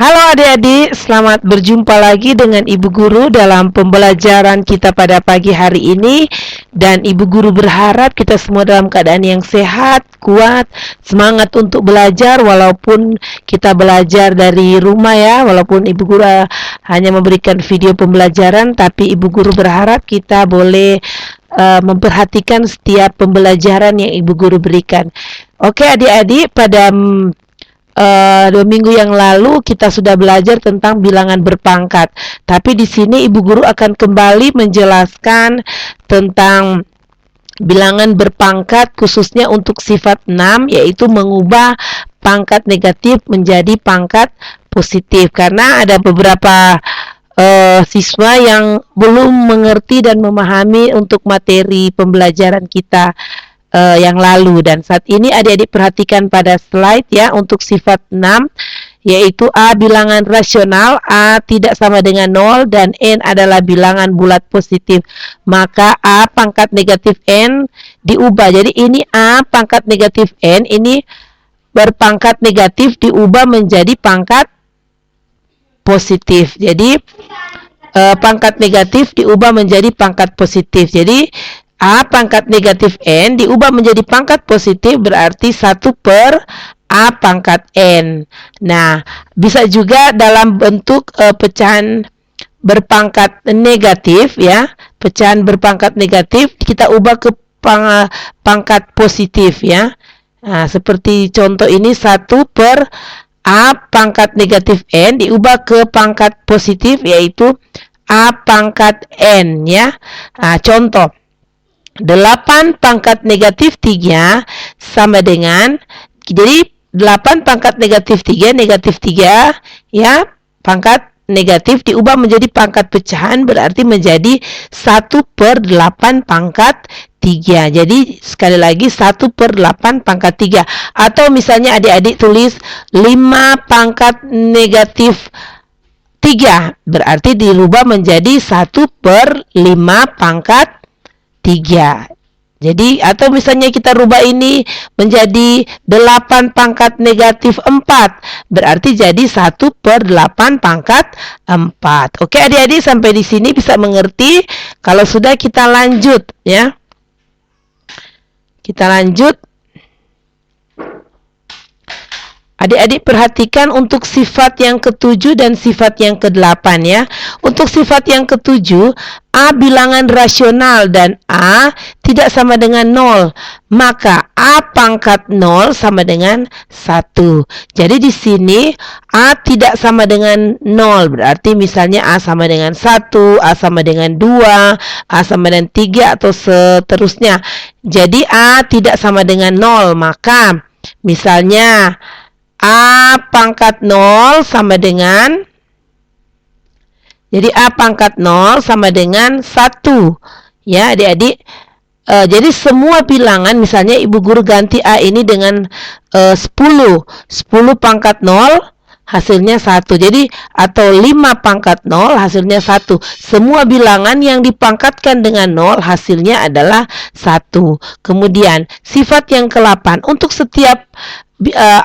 Halo adik-adik, selamat berjumpa lagi dengan Ibu Guru dalam pembelajaran kita pada pagi hari ini. Dan Ibu Guru berharap kita semua dalam keadaan yang sehat, kuat, semangat untuk belajar walaupun kita belajar dari rumah ya. Walaupun Ibu Guru hanya memberikan video pembelajaran, tapi Ibu Guru berharap kita boleh memperhatikan setiap pembelajaran yang Ibu Guru berikan. Oke adik-adik, pada 2 minggu yang lalu kita sudah belajar tentang bilangan berpangkat. Tapi di sini Ibu Guru akan kembali menjelaskan tentang bilangan berpangkat khususnya untuk sifat 6, yaitu mengubah pangkat negatif menjadi pangkat positif. Karena ada beberapa siswa yang belum mengerti dan memahami untuk materi pembelajaran kita yang lalu. Dan saat ini adik-adik perhatikan pada slide ya, untuk sifat 6 yaitu A bilangan rasional, A tidak sama dengan 0 dan N adalah bilangan bulat positif. Maka A pangkat negatif N diubah. Jadi ini A pangkat negatif N ini berpangkat negatif diubah menjadi pangkat positif. Jadi pangkat negatif diubah menjadi pangkat positif. Jadi A pangkat negatif N diubah menjadi pangkat positif, berarti 1 per A pangkat N. Nah, bisa juga dalam bentuk pecahan berpangkat negatif ya. Pecahan berpangkat negatif kita ubah ke pangkat positif ya. Nah, seperti contoh ini 1 per A pangkat negatif N diubah ke pangkat positif, yaitu A pangkat N ya. Nah, contoh 8 pangkat negatif 3 sama dengan, jadi 8 pangkat negatif 3 ya, pangkat negatif diubah menjadi pangkat pecahan, berarti menjadi 1 per 8 pangkat 3. Jadi sekali lagi 1 per 8 pangkat 3. Atau misalnya adik-adik tulis 5 pangkat negatif 3, berarti dirubah menjadi 1 per 5 pangkat 3. Jadi atau misalnya kita rubah ini menjadi 8 pangkat negatif 4, berarti jadi 1 per 8 pangkat 4. Oke adik-adik, sampai di sini bisa mengerti. Kalau sudah kita lanjut ya. Kita lanjut. Adik-adik perhatikan untuk sifat yang ke-7 dan sifat yang ke-8 ya. Untuk sifat yang ke-7, A bilangan rasional dan A tidak sama dengan 0. Maka A pangkat 0 sama dengan 1. Jadi di sini A tidak sama dengan 0. Berarti misalnya A sama dengan 1, A sama dengan 2, A sama dengan 3 atau seterusnya. Jadi A tidak sama dengan 0. Maka misalnya A pangkat 0 sama dengan, jadi A pangkat 0 sama dengan 1 ya adik-adik. Jadi semua bilangan, misalnya Ibu Guru ganti A ini dengan 10 pangkat 0 hasilnya 1. Jadi atau 5 pangkat 0 hasilnya 1. Semua bilangan yang dipangkatkan dengan 0 hasilnya adalah 1. Kemudian sifat yang ke-8, untuk setiap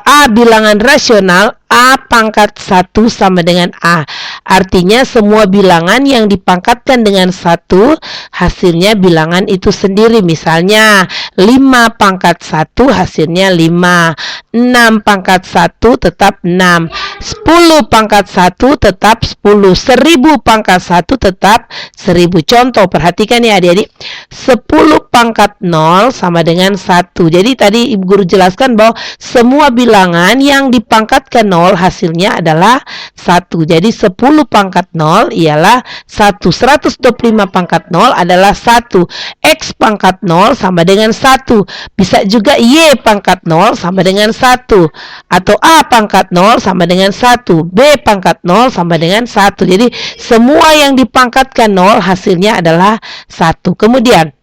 A bilangan rasional, A pangkat 1 sama dengan A. Artinya semua bilangan yang dipangkatkan dengan 1 hasilnya bilangan itu sendiri. Misalnya 5 pangkat 1 hasilnya 5, 6 pangkat 1 tetap 6, 10 pangkat 1 tetap 10, 1000 pangkat 1 tetap 1000. Contoh, perhatikan ya adik-adik, 10 pangkat 0 sama dengan 1. Jadi tadi Ibu Guru jelaskan bahwa semua bilangan yang dipangkatkan 0 hasilnya adalah 1. Jadi 10 pangkat 0 ialah 1. 125 pangkat 0 adalah 1. X pangkat 0 sama dengan 1. Bisa juga Y pangkat 0 sama dengan 1. Atau A pangkat 0 sama dengan 1. B pangkat 0 sama dengan 1. Jadi semua yang dipangkatkan 0 hasilnya adalah 1. Kemudian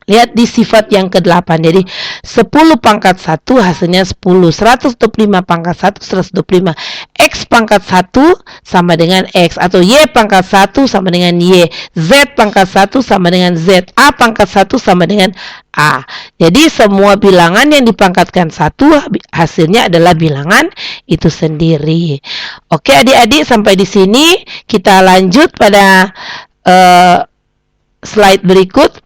Lihat di sifat yang ke-8. Jadi 10 pangkat 1 hasilnya 10. 125 pangkat 1 125. X pangkat 1 sama dengan X. Atau Y pangkat 1 sama dengan Y. Z pangkat 1 sama dengan Z. A pangkat 1 sama dengan A. Jadi semua bilangan yang dipangkatkan 1 hasilnya adalah bilangan itu sendiri. Oke adik-adik, sampai di sini kita lanjut pada slide berikut.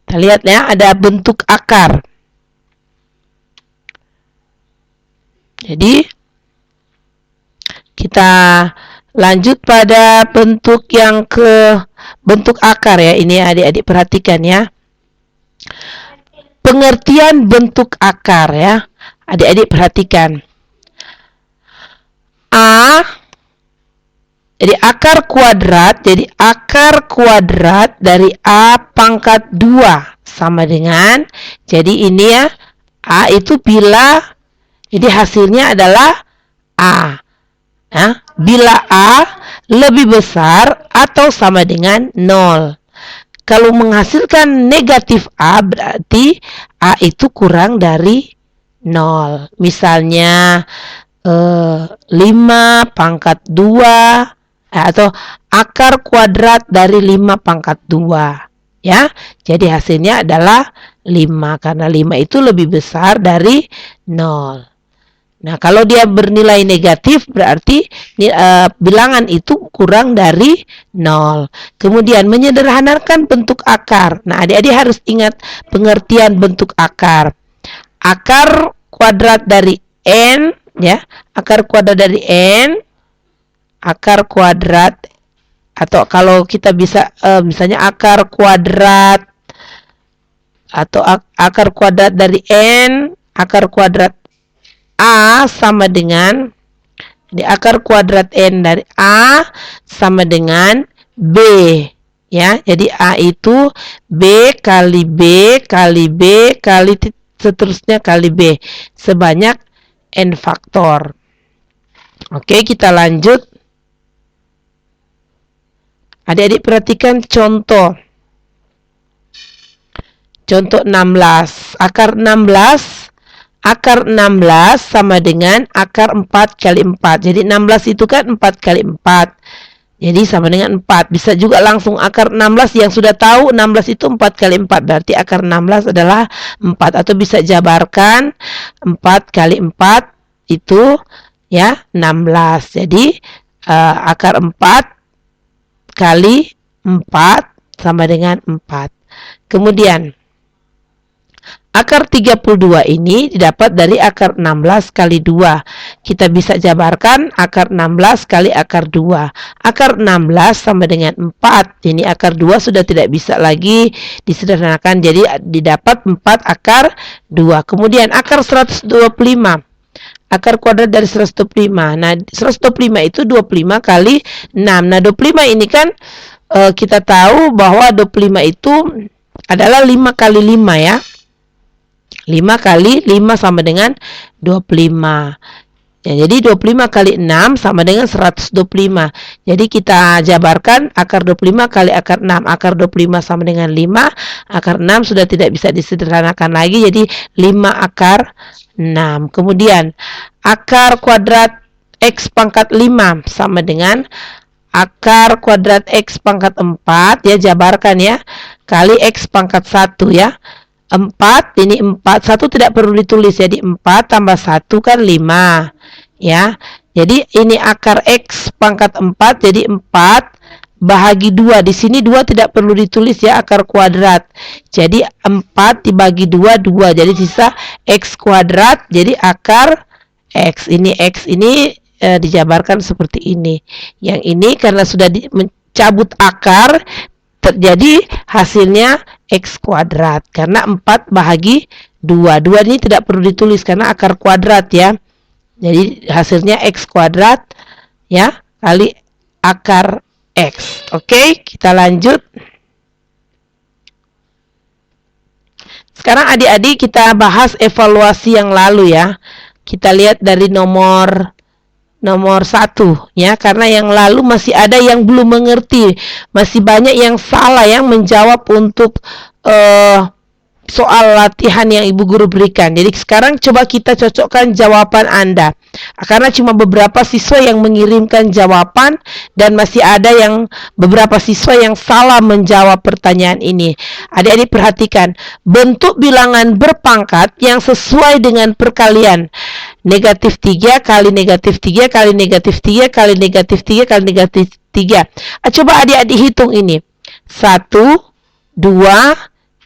Kita lihat ya, ada bentuk akar. Jadi kita lanjut pada bentuk yang bentuk akar ya. Ini adik-adik perhatikan ya. Pengertian bentuk akar ya. Adik-adik perhatikan. Jadi akar kuadrat dari A pangkat 2 sama dengan, jadi ini ya, A itu bila, jadi hasilnya adalah A. Nah, bila A lebih besar atau sama dengan 0. Kalau menghasilkan negatif A, berarti A itu kurang dari 0. Misalnya 5 pangkat 2, atau akar kuadrat dari 5 pangkat 2 ya. Jadi hasilnya adalah 5 karena 5 itu lebih besar dari 0. Nah, kalau dia bernilai negatif berarti bilangan itu kurang dari 0. Kemudian menyederhanakan bentuk akar. Nah, adik-adik harus ingat pengertian bentuk akar. Akar kuadrat dari N ya, akar kuadrat dari N, akar kuadrat, atau kalau kita bisa misalnya akar kuadrat atau akar kuadrat dari N, akar kuadrat A sama dengan, di akar kuadrat N dari A sama dengan B ya. Jadi A itu B kali B kali B kali seterusnya kali B sebanyak N faktor. Oke, kita lanjut. Adik-adik perhatikan contoh. Contoh 16. Akar 16 sama dengan akar 4 kali 4. Jadi 16 itu kan 4 kali 4. Jadi sama dengan 4. Bisa juga langsung akar 16 yang sudah tahu 16 itu 4 kali 4. Berarti akar 16 adalah 4. Atau bisa jabarkan 4 kali 4 itu ya 16. Jadi akar 4 kali 4 sama dengan 4. Kemudian akar 32 ini didapat dari akar 16 kali 2. Kita bisa jabarkan akar 16 kali akar 2. Akar 16 sama dengan 4. Ini akar 2 sudah tidak bisa lagi disederhanakan. Jadi didapat 4 akar 2. Kemudian akar 125. Akar kuadrat dari 125. Nah, 125 itu 25 kali 6. Nah, 25 ini kan kita tahu bahwa 25 itu adalah 5 kali 5 ya. 5 kali 5 sama dengan 25. Ya, jadi 25 kali 6 sama dengan 125. Jadi kita jabarkan akar 25 kali akar 6. Akar 25 sama dengan 5. Akar 6 sudah tidak bisa disederhanakan lagi. Jadi 5 akar 6. Kemudian akar kuadrat X pangkat 5 sama dengan akar kuadrat X pangkat 4. Ya, jabarkan ya. Kali X pangkat 1 ya. 4, ini 4, 1 tidak perlu ditulis, jadi 4 tambah 1 kan 5 ya. Jadi ini akar X pangkat 4, jadi 4 bahagi 2, di sini 2 tidak perlu ditulis ya, akar kuadrat. Jadi 4 dibagi 2, 2, jadi sisa X kuadrat, jadi akar X. Ini X ini dijabarkan seperti ini. Yang ini karena sudah mencabut akar, terjadi hasilnya X kuadrat karena 4 bahagi 2. 2 ini tidak perlu ditulis karena akar kuadrat ya. Jadi hasilnya X kuadrat ya kali akar X. Oke, kita lanjut. Sekarang adik-adik kita bahas evaluasi yang lalu ya. Kita lihat dari nomor nomor 1 ya, karena yang lalu masih ada yang belum mengerti, masih banyak yang salah yang menjawab untuk soal latihan yang Ibu Guru berikan. Jadi sekarang coba kita cocokkan jawaban Anda. Karena cuma beberapa siswa yang mengirimkan jawaban dan masih ada yang beberapa siswa yang salah menjawab pertanyaan ini. Adik-adik perhatikan, bentuk bilangan berpangkat yang sesuai dengan perkalian. Negatif 3 kali negatif 3 kali negatif 3 kali negatif 3 kali negatif 3. Coba adik-adik hitung ini. 1, 2,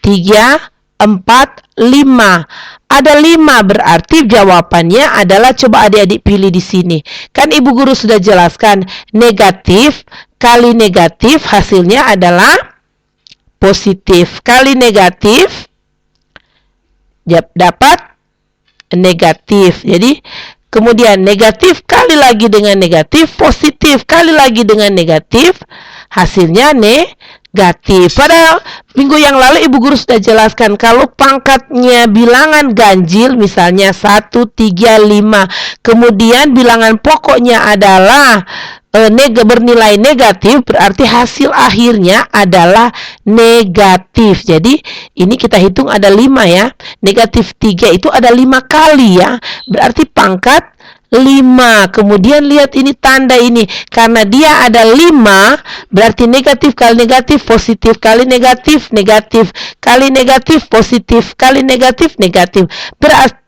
3, 4, 5. Ada 5 berarti jawabannya adalah, coba adik-adik pilih di sini. Kan Ibu Guru sudah jelaskan, negatif kali negatif hasilnya adalah positif. Kali negatif dapat negatif. Jadi kemudian negatif kali lagi dengan negatif, positif kali lagi dengan negatif, hasilnya negatif. Pada minggu yang lalu Ibu Guru sudah jelaskan, kalau pangkatnya bilangan ganjil, misalnya 1, 3, 5, kemudian bilangan pokoknya adalah bernilai negatif, berarti hasil akhirnya adalah negatif. Jadi ini kita hitung ada 5 ya. Negatif 3 itu ada 5 kali ya, berarti pangkat 5. Kemudian lihat ini tanda ini, karena dia ada 5, berarti negatif kali negatif, positif kali negatif, negatif kali negatif, positif kali negatif, negatif. Berarti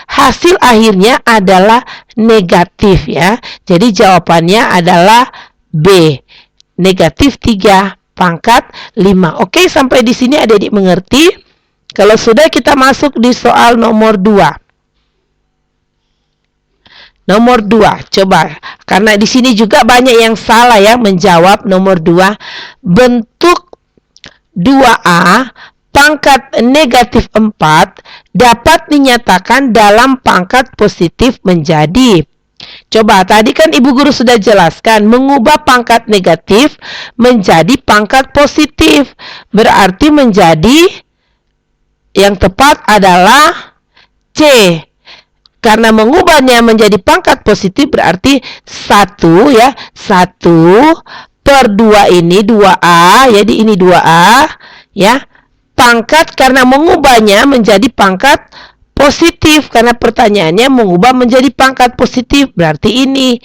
hasil akhirnya adalah negatif ya. Jadi jawabannya adalah B. Negatif 3 pangkat 5. Oke, sampai di sini adik-adik mengerti? Kalau sudah, kita masuk di soal nomor 2. Nomor 2, coba, karena di sini juga banyak yang salah ya menjawab nomor 2. Bentuk 2A pangkat negatif 4 dapat dinyatakan dalam pangkat positif menjadi. Coba, tadi kan Ibu Guru sudah jelaskan, mengubah pangkat negatif menjadi pangkat positif. Berarti menjadi, yang tepat adalah C. Karena mengubahnya menjadi pangkat positif berarti 1 ya. 1/2 ini 2A, jadi ini 2A ya. Pangkat karena mengubahnya menjadi pangkat positif, karena pertanyaannya mengubah menjadi pangkat positif, berarti ini.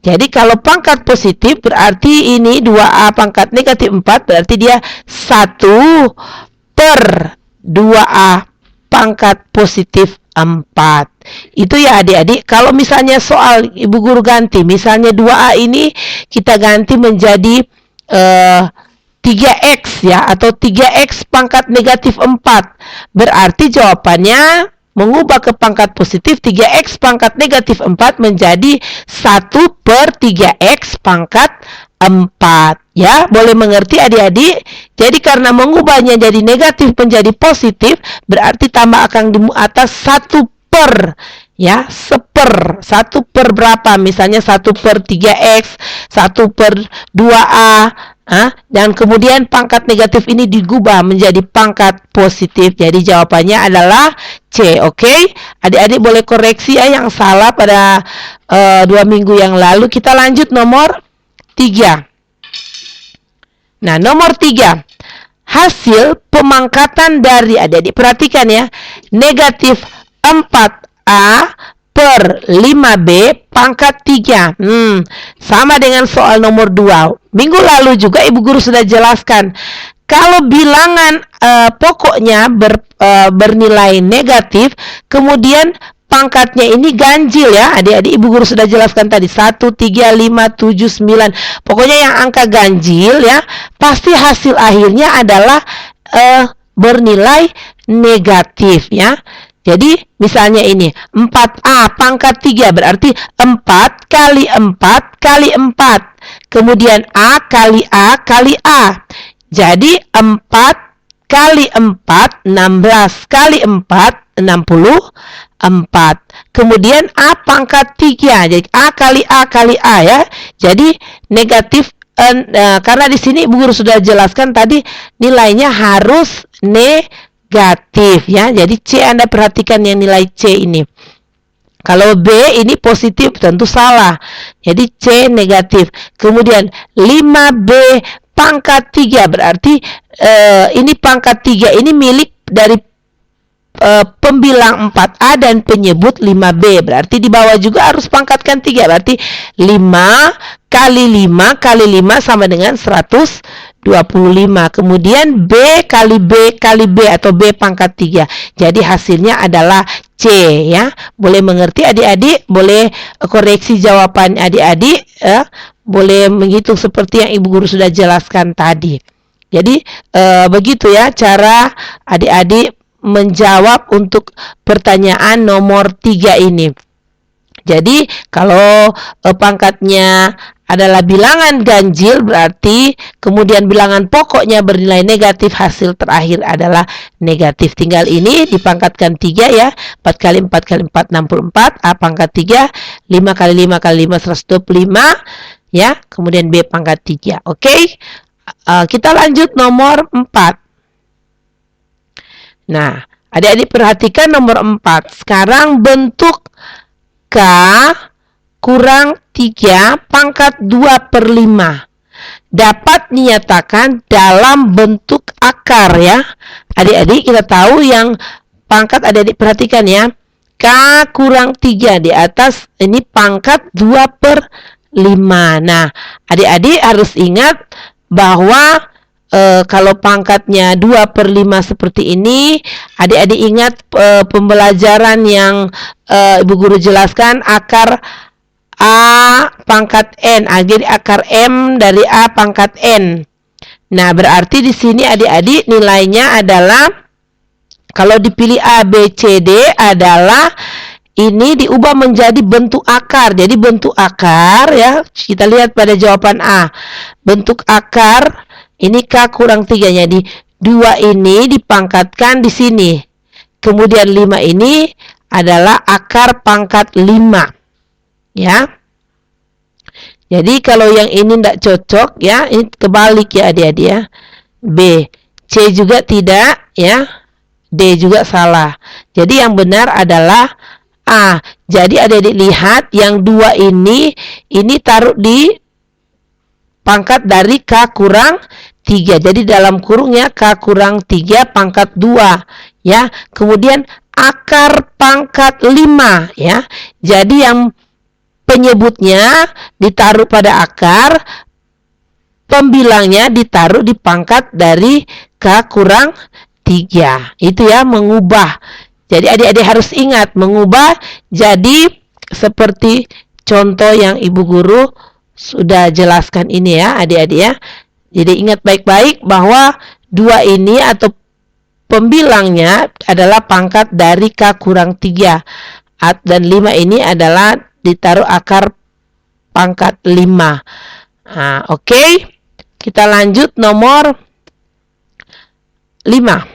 Jadi kalau pangkat positif berarti ini 2A pangkat negatif 4, berarti dia 1/2A pangkat positif 4. Itu ya adik-adik. Kalau misalnya soal Ibu Guru ganti, misalnya 2A ini kita ganti menjadi 3X ya, atau 3X pangkat negatif 4. Berarti jawabannya mengubah ke pangkat positif, 3X pangkat negatif 4 menjadi 1/3X pangkat 4 ya. Boleh mengerti adik-adik? Jadi karena mengubahnya jadi negatif menjadi positif, berarti tambah akang di atas 1 per ya, 1 per berapa, misalnya 1/3X, 1/2A, dan kemudian pangkat negatif ini digubah menjadi pangkat positif. Jadi jawabannya adalah C. Oke, adik-adik boleh koreksi ya yang salah pada 2 minggu yang lalu. Kita lanjut nomor 3. Nah, nomor 3, hasil pemangkatan dari, adik-adik perhatikan ya, negatif 4A per 5B pangkat 3. Sama dengan soal nomor 2. Minggu lalu juga Ibu Guru sudah jelaskan, kalau bilangan pokoknya bernilai negatif, kemudian pangkatnya ini ganjil ya adik-adik. Ibu Guru sudah jelaskan tadi 1, 3, 5, 7, 9. Pokoknya yang angka ganjil ya, pasti hasil akhirnya adalah bernilai negatif ya. Jadi misalnya ini 4A pangkat 3 berarti 4 kali 4 kali 4. Kemudian A kali A kali A. Jadi 4 kali 4 16 kali 4 64. Kemudian A pangkat 3. Jadi A kali A kali A ya. Jadi negatif karena di sini Ibu Guru sudah jelaskan tadi nilainya harus negatif ya. Jadi C, Anda perhatikan yang nilai C ini. Kalau B ini positif tentu salah. Jadi C negatif. Kemudian 5B pangkat 3 berarti ini pangkat 3 ini milik dari pembilang 4A dan penyebut 5B. Berarti di bawah juga harus pangkatkan 3. Berarti 5 kali 5 kali 5 sama dengan 125. Kemudian B kali B atau B pangkat 3. Jadi hasilnya adalah C ya. Boleh mengerti adik-adik, boleh koreksi jawaban adik-adik boleh menghitung seperti yang Ibu Guru sudah jelaskan tadi. Jadi begitu ya cara adik-adik menjawab untuk pertanyaan nomor 3 ini. Jadi kalau pangkatnya adalah bilangan ganjil berarti kemudian bilangan pokoknya bernilai negatif, hasil terakhir adalah negatif. Tinggal ini dipangkatkan 3 ya. 4 kali 4 kali 4 64, A pangkat 3, 5 kali 5 kali 5 125 ya. Kemudian B pangkat 3. Oke. Kita lanjut nomor 4. Nah, adik-adik perhatikan nomor 4. Sekarang bentuk K kurang 3 pangkat 2/5 dapat dinyatakan dalam bentuk akar ya. Adik-adik kita tahu yang pangkat, adik-adik perhatikan ya. K kurang 3 di atas ini pangkat 2/5. Nah, adik-adik harus ingat bahwa kalau pangkatnya 2/5 seperti ini, adik-adik ingat pembelajaran yang Ibu Guru jelaskan akar A pangkat N. Jadi akar M dari A pangkat N. Nah, berarti di sini adik-adik nilainya adalah kalau dipilih A, B, C, D adalah ini diubah menjadi bentuk akar. Jadi bentuk akar ya, kita lihat pada jawaban A. Bentuk akar ini K kurang 3, jadi 2 ini dipangkatkan di sini. Kemudian 5 ini adalah akar pangkat 5. Ya. Jadi kalau yang ini tidak cocok ya, ini kebalik ya adik-adik ya. B. C juga tidak ya. D juga salah. Jadi yang benar adalah A. Jadi adik-adik lihat yang 2 ini taruh di pangkat dari K kurang 3. Jadi dalam kurungnya K kurang 3 pangkat 2 ya. Kemudian akar pangkat 5 ya. Jadi yang penyebutnya ditaruh pada akar, pembilangnya ditaruh di pangkat dari K kurang 3. Itu ya, mengubah. Jadi adik-adik harus ingat mengubah jadi seperti contoh yang Ibu Guru sudah jelaskan ini ya adik-adik ya. Jadi ingat baik-baik bahwa 2 ini atau pembilangnya adalah pangkat dari K kurang 3. Dan 5 ini adalah ditaruh akar pangkat 5. Nah, oke. Kita lanjut nomor 5.